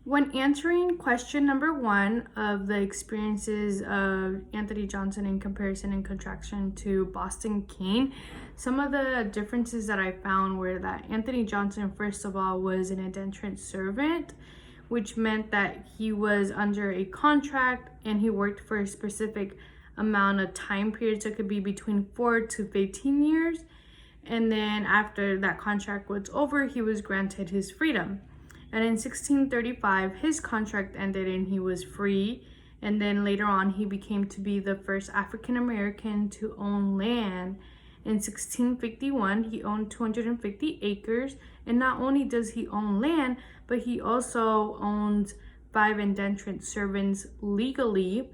When answering question number 1 of the experiences of Anthony Johnson in comparison and contraction to Boston Keene, some of the differences that I found were that Anthony Johnson, first of all, was an indentured servant, which meant that he was under a contract and he worked for a specific amount of time period. So it could be between 4 to 15 years. And then after that contract was over, he was granted his freedom. And in 1635, his contract ended and he was free. And then later on, he became to be the first African American to own land. In 1651, he owned 250 acres. And not only does he own land, but he also owns 5 indentured servants legally.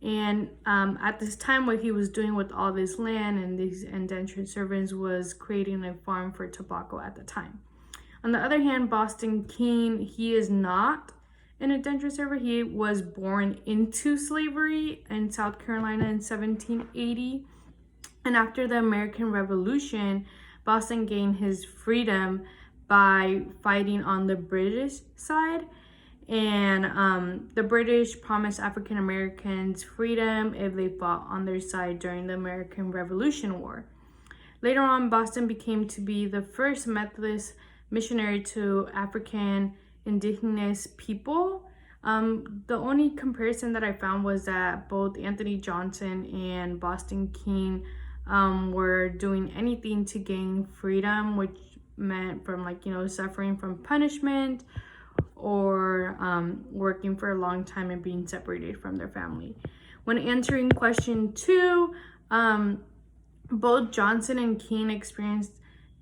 And at this time, what he was doing with all this land and these indentured servants was creating a farm for tobacco at the time. On the other hand, Boston Keene, he is not an indentured servant. He was born into slavery in South Carolina in 1780. And after the American Revolution, Boston gained his freedom by fighting on the British side. And the British promised African Americans freedom if they fought on their side during the American Revolution War. Later on, Boston became to be the first Methodist missionary to African indigenous people. The only comparison that I found was that both Anthony Johnson and Boston Keene were doing anything to gain freedom, which meant from suffering from punishment or working for a long time and being separated from their family. When answering question 2, both Johnson and Keene experienced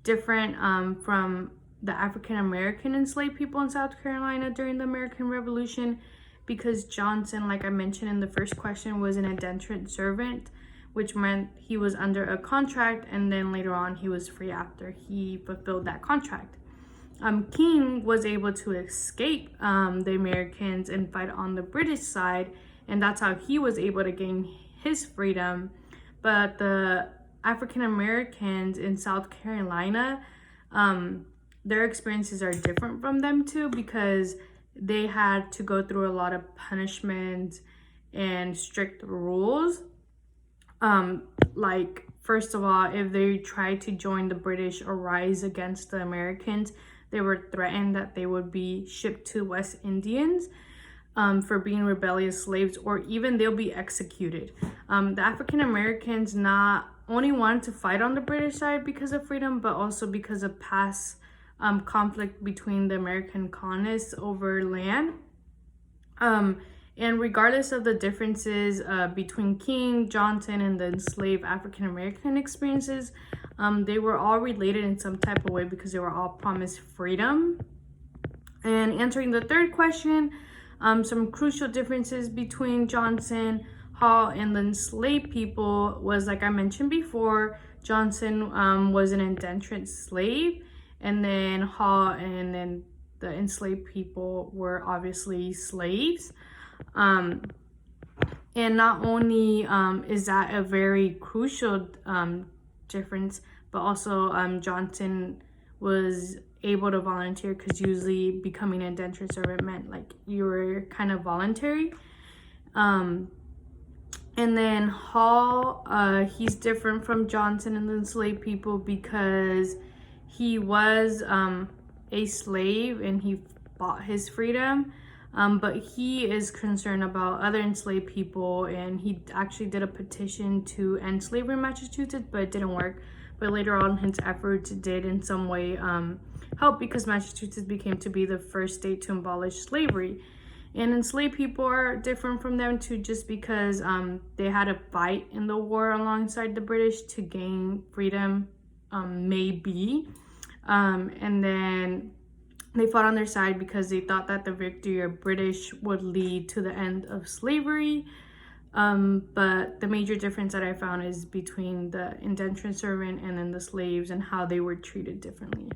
different from the African American enslaved people in South Carolina during the American Revolution, because Johnson, like I mentioned in the first question, was an indentured servant, which meant he was under a contract, and then later on he was free after he fulfilled that contract. Keene was able to escape the Americans and fight on the British side, and that's how he was able to gain his freedom. But the African Americans in South Carolina, their experiences are different from them too, because they had to go through a lot of punishment and strict rules. Like, first of all, if they tried to join the British or rise against the Americans, they were threatened that they would be shipped to West Indians for being rebellious slaves, or even they'll be executed. The African Americans not only wanted to fight on the British side because of freedom, but also because of past conflict between the American colonists over land. And regardless of the differences between Keene, Johnson, and the enslaved African American experiences, they were all related in some type of way because they were all promised freedom. And answering the third question, some crucial differences between Johnson, Hall, and the enslaved people was, like I mentioned before, Johnson was an indentured slave, and then Hall and then the enslaved people were obviously slaves. And not only is that a very crucial difference, but also Johnson was able to volunteer, because usually becoming an indentured servant meant like you were kind of voluntary. And then Hall, he's different from Johnson and the enslaved people because he was a slave and he bought his freedom. But he is concerned about other enslaved people, and he actually did a petition to end slavery in Massachusetts, but it didn't work. But later on, his efforts did in some way help, because Massachusetts became to be the first state to abolish slavery. And enslaved people are different from them too, just because they had to fight in the war alongside the British to gain freedom, maybe. And then they fought on their side because they thought that the victory of British would lead to the end of slavery. But the major difference that I found is between the indentured servant and then the slaves, and how they were treated differently.